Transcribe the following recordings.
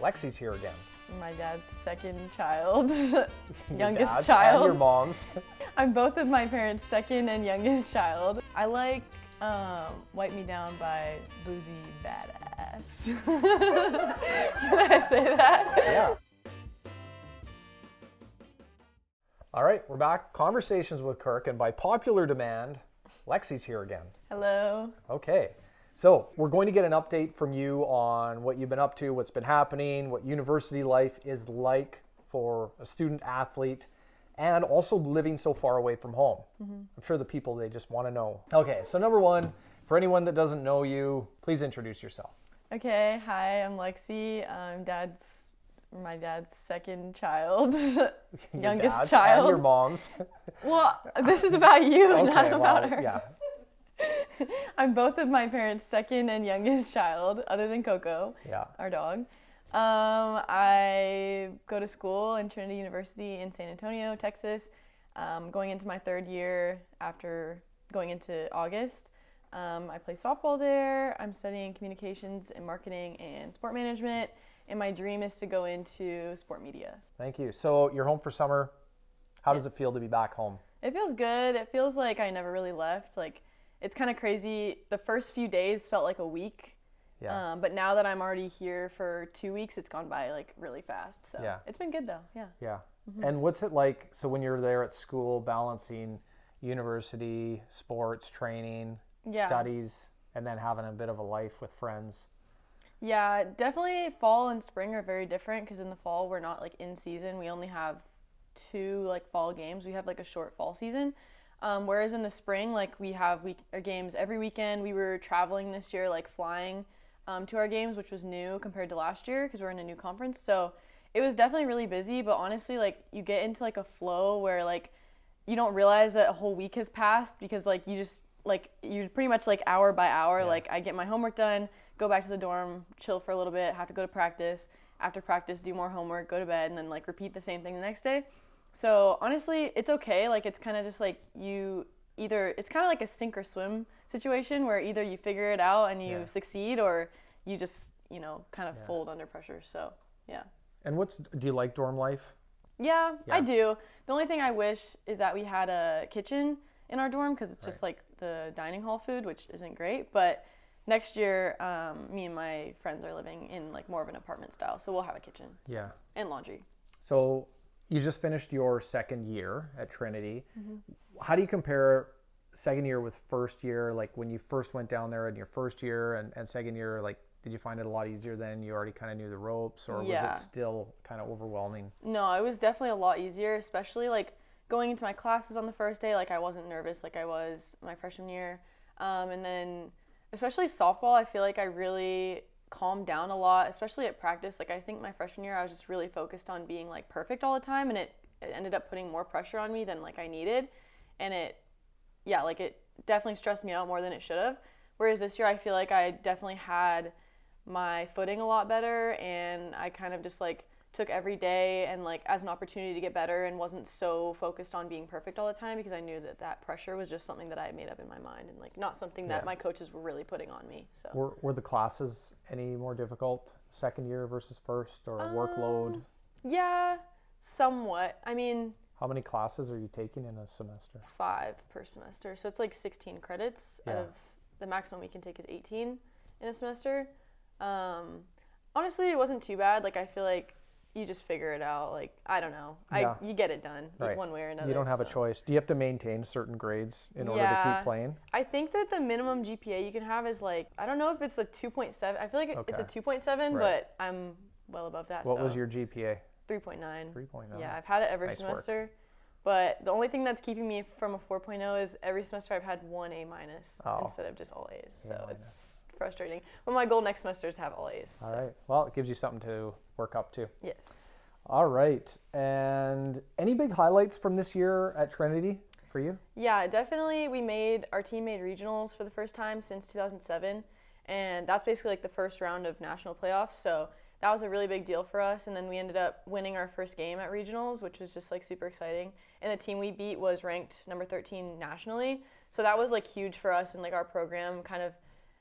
Lexi's here again. My dad's second child, youngest dad's child. And your mom's. I'm both of my parents' second and youngest child. I like Wipe Me Down by Boozy Badass. Can I say that? Yeah. All right, we're back. Conversations with Kirk, and by popular demand, Lexi's here again. Hello. Okay, so we're going to get an update from you on what you've been up to, what's been happening, what university life is like for a student athlete, and also living so far away from home. I'm sure the people, they just want to know. Okay, so number one, for anyone that doesn't know you, please introduce yourself. Okay, hi, I'm Lexi. I'm my dad's second child, youngest dad's child. And your mom's. Well, this is about you, Okay, not about her. Yeah. I'm both of my parents' second and youngest child, other than Coco, our dog. I go to school in Trinity University in San Antonio, Texas. Going into my third year after going into August. I play softball there. I'm studying communications and marketing and sport management. And my dream is to go into sport media. Thank you. So you're home for summer. How does it feel to be back home? It feels good. It feels like I never really left. Like, it's kind of crazy. The first few days felt like a week. Yeah. But now that I'm already here for 2 weeks, it's gone by like really fast. So it's been good though. Yeah. Yeah. And what's it like? So when you're there at school, balancing university, sports, training, studies, and then having a bit of a life with friends. Yeah, definitely fall and spring are very different because in the fall we're not like in season. We only have 2 like fall games. We have like a short fall season. Whereas in the spring, like we have our games every weekend. We were traveling this year, like flying to our games, which was new compared to last year because we're in a new conference. So it was definitely really busy, but honestly, like you get into like a flow where like you don't realize that a whole week has passed because like you pretty much like hour by hour, like I get my homework done, go back to the dorm, chill for a little bit, have to go to practice. After practice, do more homework, go to bed, and then like repeat the same thing the next day. So honestly, it's okay. Like it's kind of just like it's kind of like a sink or swim situation where either you figure it out and you succeed or you just, kind of fold under pressure. So, yeah. And do you like dorm life? Yeah, I do. The only thing I wish is that we had a kitchen in our dorm because it's just like the dining hall food, which isn't great. But next year, me and my friends are living in like more of an apartment style, so we'll have a kitchen. Yeah. And laundry. So you just finished your second year at Trinity. How do you compare second year with first year? Like when you first went down there in your first year and second year, like did you find it a lot easier then? You already kind of knew the ropes, or was it still kind of overwhelming? No, it was definitely a lot easier, especially like going into my classes on the first day. Like I wasn't nervous like I was my freshman year. And then especially softball, I feel like I really calmed down a lot, especially at practice. Like I think my freshman year I was just really focused on being like perfect all the time, and it ended up putting more pressure on me than like I needed, and it definitely stressed me out more than it should have. Whereas this year I feel like I definitely had my footing a lot better, and I kind of just like took every day and like as an opportunity to get better and wasn't so focused on being perfect all the time because I knew that pressure was just something that I had made up in my mind and like not something that my coaches were really putting on me. So were the classes any more difficult second year versus first, or workload? Yeah, somewhat. I mean, how many classes are you taking in a semester? 5 per semester. So it's like 16 credits out of the maximum we can take is 18 in a semester. Honestly, it wasn't too bad. Like I feel like you just figure it out. Like, I don't know. You get it done one way or another. You don't have a choice. Do you have to maintain certain grades in order to keep playing? I think that the minimum GPA you can have is like, I don't know if it's a 2.7. I feel like it's a 2.7, but I'm well above that. What was your GPA? 3.9. 3.9. Yeah, I've had it every semester. But the only thing that's keeping me from a 4.0 is every semester I've had 1 A- instead of just all A's. So it's frustrating. But my goal next semester is to have all A's. All right. Well, it gives you something to work up to. Yes. All right. And any big highlights from this year at Trinity for you? Yeah, definitely. Our team made regionals for the first time since 2007. And that's basically like the first round of national playoffs. So that was a really big deal for us. And then we ended up winning our first game at regionals, which was just like super exciting. And the team we beat was ranked number 13 nationally. So that was like huge for us, and like our program kind of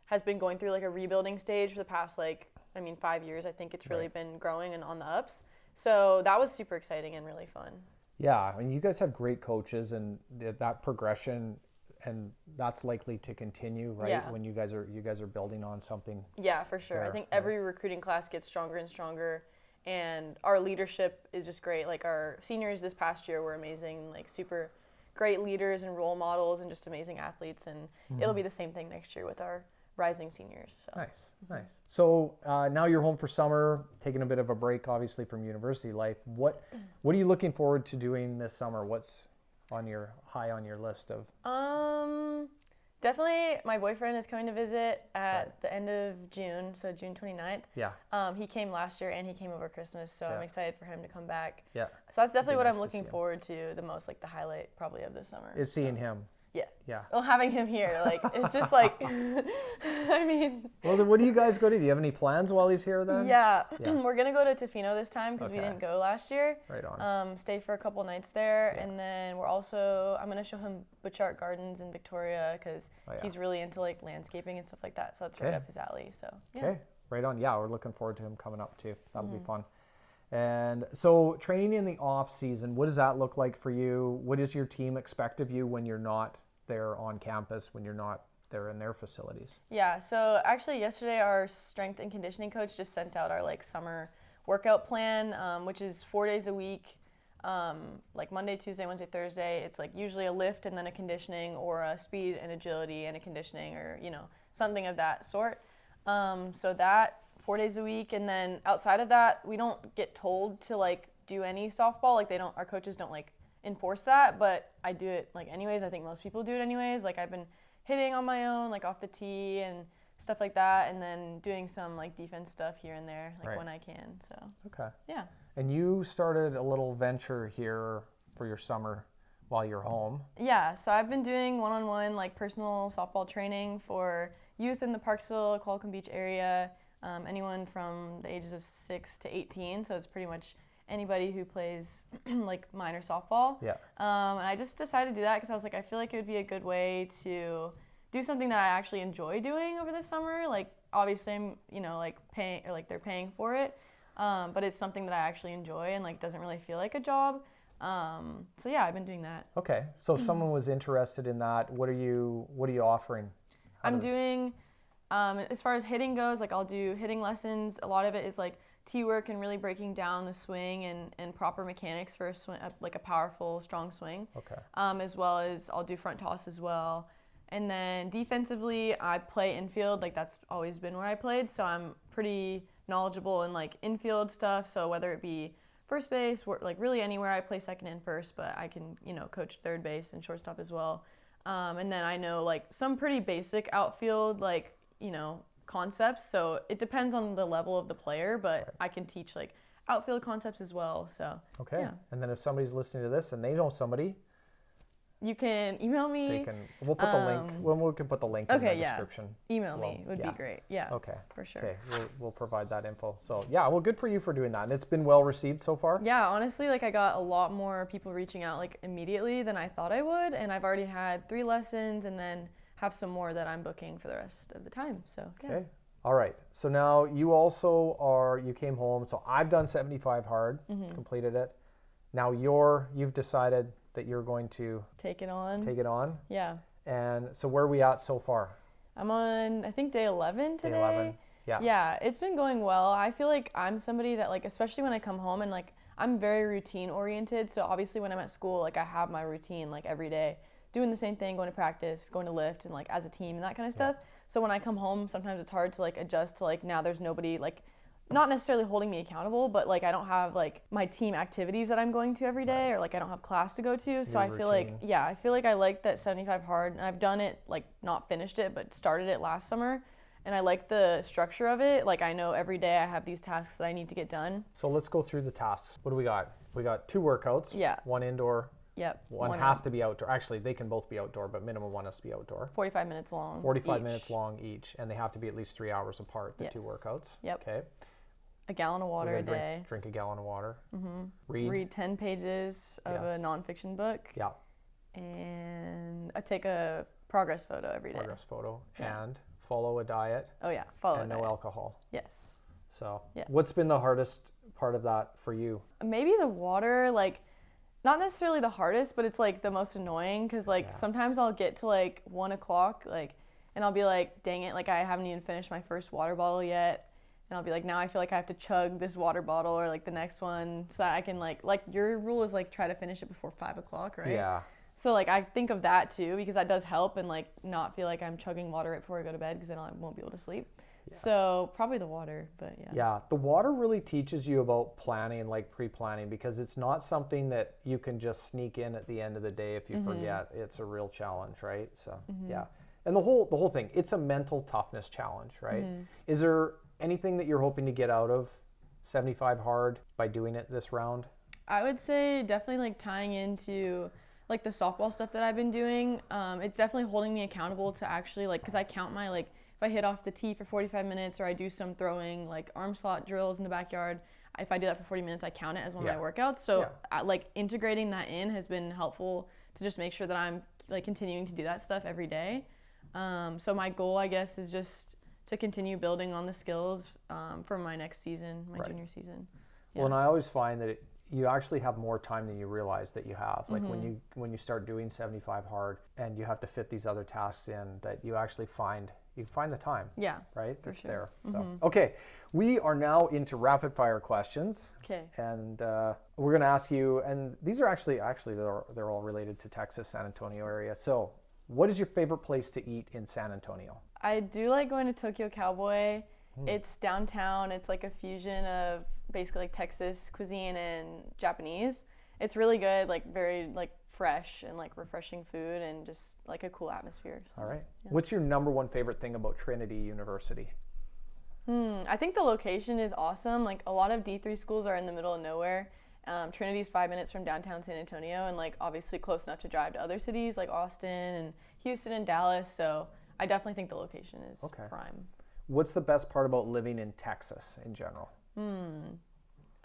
has been going through like a rebuilding stage for the past like I mean, 5 years, I think it's really been growing and on the ups. So that was super exciting and really fun. Yeah, I mean, you guys have great coaches, and that progression, and that's likely to continue, right? Yeah. When you guys are building on something. Yeah, for sure. I think every recruiting class gets stronger and stronger, and our leadership is just great. Like our seniors this past year were amazing, like super great leaders and role models and just amazing athletes, and it'll be the same thing next year with our rising seniors. So. Nice. So now you're home for summer, taking a bit of a break, obviously, from university life. What are you looking forward to doing this summer? What's high on your list of? Definitely my boyfriend is coming to visit at the end of June, so June 29th. Yeah. He came last year and he came over Christmas, so I'm excited for him to come back. Yeah. So that's definitely what I'm looking forward to the most, like the highlight probably of the summer. Is seeing him. Yeah. Yeah. Well, having him here, like, it's just like, I mean. Well, then what do you guys go to? Do you have any plans while he's here then? Yeah. We're going to go to Tofino this time because we didn't go last year. Right on. Stay for a couple nights there. Yeah. And then I'm going to show him Butchart Gardens in Victoria because he's really into like landscaping and stuff like that. So that's right up his alley. So, yeah. Okay. Right on. Yeah, we're looking forward to him coming up too. That'll be fun. And so training in the off season, what does that look like for you? What does your team expect of you when you're not there on campus, when you're not there in their facilities? Yeah, so actually yesterday our strength and conditioning coach just sent out our like summer workout plan, which is 4 days a week, like Monday, Tuesday, Wednesday, Thursday. It's like usually a lift and then a conditioning, or a speed and agility and a conditioning, or something of that sort. So that 4 days a week, and then outside of that, we don't get told to like do any softball. Like our coaches don't like enforce that, but I do it like anyways. I think most people do it anyways. Like I've been hitting on my own, like off the tee and stuff like that, and then doing some like defense stuff here and there, like when I can. So okay. Yeah. And you started a little venture here for your summer while you're home. Yeah, so I've been doing one-on-one like personal softball training for youth in the Parksville-Qualicum Beach area. Anyone from the ages of 6 to 18, so it's pretty much anybody who plays like minor softball. Yeah. And I just decided to do that because I was like, I feel like it would be a good way to do something that I actually enjoy doing over the summer. Like obviously I'm, like paying, or like they're paying for it, but it's something that I actually enjoy and like doesn't really feel like a job. So yeah, I've been doing that. Okay. So if someone was interested in that, what are you offering? I'm doing, as far as hitting goes, like I'll do hitting lessons. A lot of it is like tee work and really breaking down the swing and proper mechanics for a swing, like a powerful, strong swing. Okay. As well as I'll do front toss as well. And then defensively, I play infield. Like that's always been where I played. So I'm pretty knowledgeable in like infield stuff. So whether it be first base, like really anywhere, I play second and first, but I can, coach third base and shortstop as well. And then I know like some pretty basic outfield, like, concepts. So it depends on the level of the player, but I can teach like outfield concepts as well. So okay. Yeah. And then if somebody's listening to this and they know somebody, you can email me. We'll put the link. We can put the link in the description. Email me would be great. Yeah. Okay. For sure. Okay. We'll provide that info. So yeah, well, good for you for doing that, and it's been well received so far. Yeah, honestly, like I got a lot more people reaching out like immediately than I thought I would, and I've already had 3 lessons, and then have some more that I'm booking for the rest of the time. So yeah. Okay. All right. So now you came home. So I've done 75 hard, completed it. Now you've decided that you're going to take it on. Yeah. And so where are we at so far? I'm on, I think, day 11 today. Day 11. Yeah. Yeah, it's been going well. I feel like I'm somebody that like, especially when I come home, and like I'm very routine oriented. So obviously when I'm at school, like I have my routine like every day, doing the same thing, going to practice, going to lift, and like as a team and that kind of stuff. So when I come home, sometimes it's hard to like adjust to like now there's nobody like not necessarily holding me accountable, but like I don't have like my team activities that I'm going to every day, or like I don't have class to go to. So I feel like, I like that 75 hard, and I've done it, like not finished it, but started it last summer. And I like the structure of it. Like I know every day I have these tasks that I need to get done. So let's go through the tasks. What do we got? We got 2 workouts. Yeah. 1 indoor. Yep. One has to be outdoor. Actually, they can both be outdoor, but minimum 1 has to be outdoor. 45 minutes long. 45 minutes long each, and they have to be at least 3 hours apart, the 2 workouts. Yep. Okay. A gallon of water a day. Drink a gallon of water. Mm-hmm. Read 10 pages of a nonfiction book. Yeah. And I take a progress photo every day. And follow a diet. Oh yeah, follow and a diet. no alcohol. Yes. So Yeah. what's been the hardest part of that for you? Maybe the water, like, not necessarily the hardest, but it's like the most annoying because like sometimes I'll get to like 1 o'clock, like, and I'll be like, dang it, like I haven't even finished my first water bottle yet. And I'll be like, now I feel like I have to chug this water bottle or like the next one so that I can like your rule is like try to finish it before 5 o'clock, right? Yeah. So like I think of that too because that does help and like not feel like I'm chugging water right before I go to bed because then I won't be able to sleep. Yeah. So probably the water, but yeah. Yeah, the water really teaches you about planning, like pre-planning, because it's not something that you can just sneak in at the end of the day if you forget. It's a real challenge, right? So yeah, and the whole thing, it's a mental toughness challenge, right? Is there anything that you're hoping to get out of 75 hard by doing it this round? I would say definitely like tying into like the softball stuff that I've been doing. It's definitely holding me accountable to actually like, because I count my like. If I hit off the tee for 45 minutes or I do some throwing like arm slot drills in the backyard, if I do that for 40 minutes, I count it as one of my workouts. So like integrating that in has been helpful to just make sure that I'm like continuing to do that stuff every day. So my goal, I guess, is just to continue building on the skills for my next season, my junior season. Yeah. Well, and I always find that you actually have more time than you realize that you have. Like when you start doing 75 hard and you have to fit these other tasks in, that you actually find the time. Yeah, right? For it's sure. There. So okay, we are now into rapid fire questions. Okay. And we're going to ask you, and these are actually they're all related to Texas, San Antonio area. So, what is your favorite place to eat in San Antonio? I do like going to Tokyo Cowboy. It's downtown. It's like a fusion of basically like Texas cuisine and Japanese. It's really good, like very like fresh and like refreshing food and just like a cool atmosphere. All right. Yeah. What's your number one favorite thing about Trinity University? I think the location is awesome. Like a lot of D3 schools are in the middle of nowhere. Trinity's 5 minutes from downtown San Antonio and like obviously close enough to drive to other cities like Austin and Houston and Dallas. So I definitely think the location is prime. What's the best part about living in Texas in general?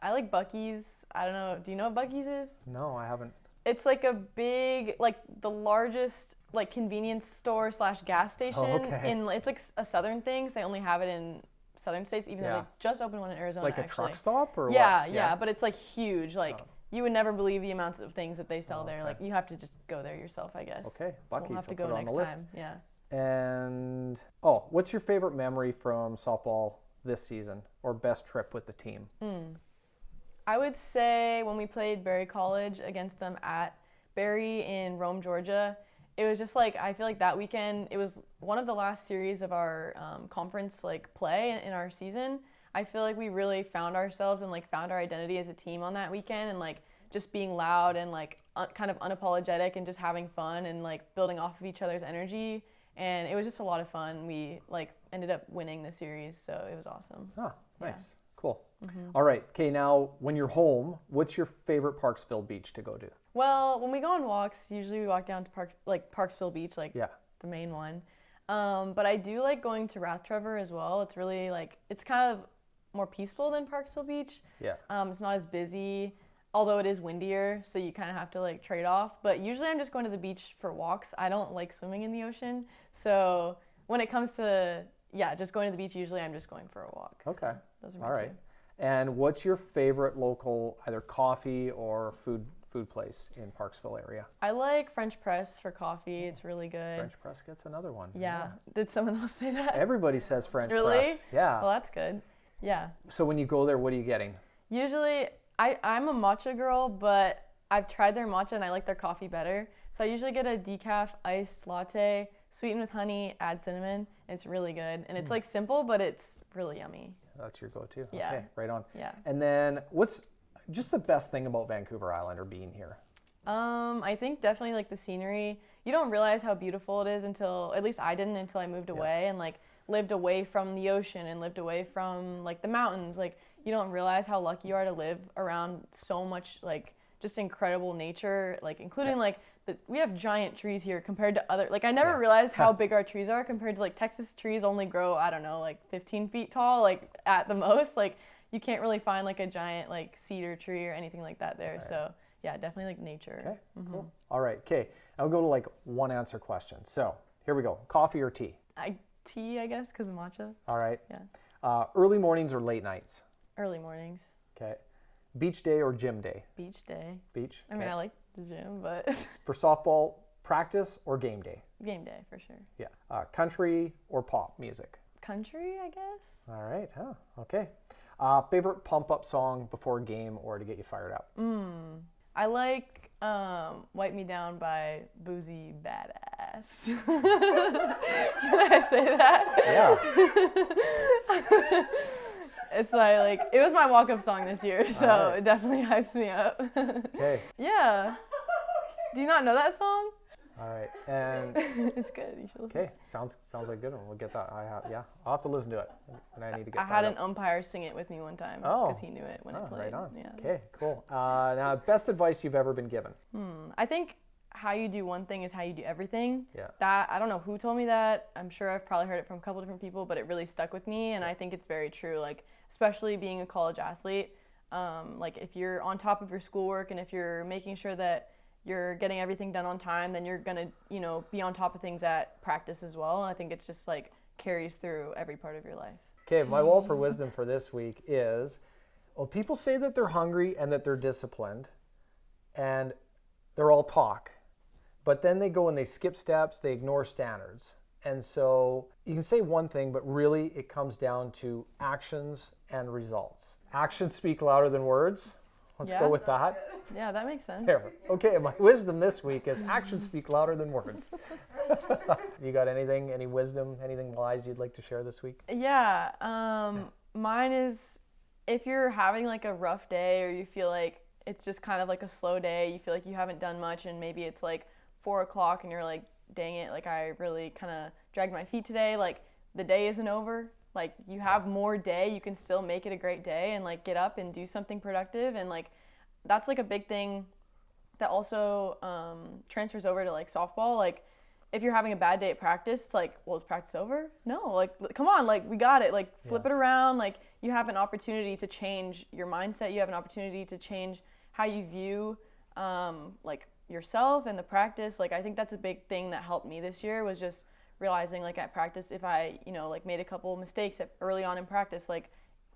I like Buc-ees. I don't know. Do you know what Buc-ees is? No, I haven't. It's like a big, like the largest like convenience store / gas station. It's like a southern thing, so they only have it in southern states, even though they just opened one in Arizona. Like a truck stop or what? Yeah, but it's like huge. Like you would never believe the amounts of things that they sell there. Like you have to just go there yourself, I guess. Okay, Buc-ees. We'll have to go next time. Yeah. And what's your favorite memory from softball this season, or best trip with the team? I would say when we played Berry College against them at Berry in Rome, Georgia, it was just like, I feel like that weekend, it was one of the last series of our conference like play in our season. I feel like we really found ourselves and like found our identity as a team on that weekend and like just being loud and like kind of unapologetic and just having fun and like building off of each other's energy. And it was just a lot of fun. We like ended up winning the series, so it was awesome. Oh, nice. Yeah. Cool. All right. Okay, now when you're home, what's your favorite Parksville beach to go to? Well, when we go on walks, usually we walk down to Parksville Beach, like the main one. But I do like going to Rathtrevor as well. It's really like, it's kind of more peaceful than Parksville Beach. Yeah. It's not as busy, although it is windier, so you kind of have to like trade off. But usually I'm just going to the beach for walks. I don't like swimming in the ocean. So when it comes to, just going to the beach, usually I'm just going for a walk. Okay. So those are my All right. And what's your favorite local either coffee or food place in Parksville area? I like French Press for coffee. It's really good. French Press gets another one. Yeah. Did someone else say that? Everybody says French Press. Really? Yeah. Well, that's good. Yeah. So when you go there, what are you getting? Usually, I'm a matcha girl, but I've tried their matcha and I like their coffee better. So I usually get a decaf iced latte, sweetened with honey, add cinnamon. It's really good. And it's like simple, but it's really yummy. That's your go-to? Yeah. Okay, right on. Yeah. And then what's just the best thing about Vancouver Island or being here? I think definitely like the scenery. You don't realize how beautiful it is until, at least I didn't until I moved away and like lived away from the ocean and lived away from like the mountains. Like you don't realize how lucky you are to live around so much like just incredible nature, like including like we have giant trees here compared to other, like I never realized how big our trees are compared to like Texas trees only grow, I don't know, like 15 feet tall, like at the most. Like you can't really find like a giant like cedar tree or anything like that there. Right. So yeah, definitely like nature. Okay, cool. All right, okay. I'll go to like one answer question. So here we go. Coffee or tea? Tea, I guess, because of matcha. All right. Yeah. Early mornings or late nights? Early mornings. Okay. Beach day or gym day? Beach day. Beach. I mean, I like the gym, but For softball, practice or game day? game day for sure. Yeah. Country or pop music? Country, I guess. All right. Huh. Okay. Favorite pump up song before a game or to get you fired up? I like Wipe Me Down by Boozy Badass. Can I say that? Yeah. It's like it was my walk-up song this year, so Alright. it definitely hypes me up. Okay. Yeah. Do you not know that song? All right. And It's good. You should listen. okay, sounds like a good one. We'll get that. I'll have to listen to it, and I need to get. I had an umpire sing it with me one time because he knew it when it played. Right on. Yeah. Okay, cool. Now, best advice you've ever been given? I think how you do one thing is how you do everything. Yeah. That I don't know who told me that. I'm sure I've probably heard it from a couple different people, but it really stuck with me, and I think it's very true. Like especially being a college athlete, like if you're on top of your schoolwork and if you're making sure that you're getting everything done on time, then you're gonna, be on top of things at practice as well. And I think it's just like carries through every part of your life. Okay, my Walper wisdom for this week is, well, people say that they're hungry and that they're disciplined, and they're all talk, but then they go and they skip steps, they ignore standards. And so you can say one thing, but really it comes down to actions and results. Actions speak louder than words. Let's go with that. Yeah, that makes sense. There. Okay, my wisdom this week is actions speak louder than words. You got anything, any wisdom, anything wise you'd like to share this week? Yeah, mine is if you're having like a rough day or you feel like it's just kind of like a slow day, you feel like you haven't done much and maybe it's like 4 o'clock and you're like, dang it, like I really kind of dragged my feet today, like the day isn't over. Like you have more day, you can still make it a great day and like get up and do something productive. And like that's like a big thing that also transfers over to like softball. Like if you're having a bad day at practice, it's like, well, is practice over? No, like come on, like we got it. Like flip it around. Like you have an opportunity to change your mindset. You have an opportunity to change how you view like yourself and the practice. Like I think that's a big thing that helped me this year was just realizing like at practice if I like made a couple mistakes early on in practice, like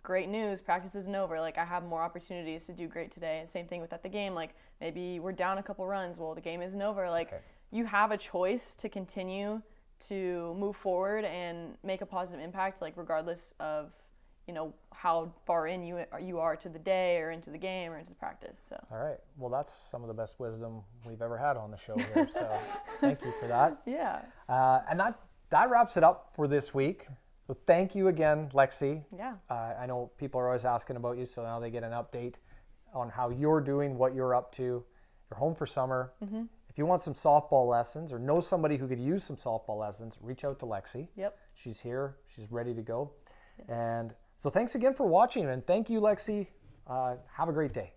great news, practice isn't over, like I have more opportunities to do great today. And same thing with at the game, like maybe we're down a couple runs, well the game isn't over, like you have a choice to continue to move forward and make a positive impact, like regardless of how far in you are to the day or into the game or into the practice. So all right, well that's some of the best wisdom we've ever had on the show here, so thank you for that. Yeah. And that wraps it up for this week. So thank you again, Lexi. Yeah. I know people are always asking about you, so now they get an update on how you're doing, what you're up to. You're home for summer. Mm-hmm. If you want some softball lessons or know somebody who could use some softball lessons, reach out to Lexi. Yep. She's here. She's ready to go. Yes. And so thanks again for watching, and thank you, Lexi. Have a great day.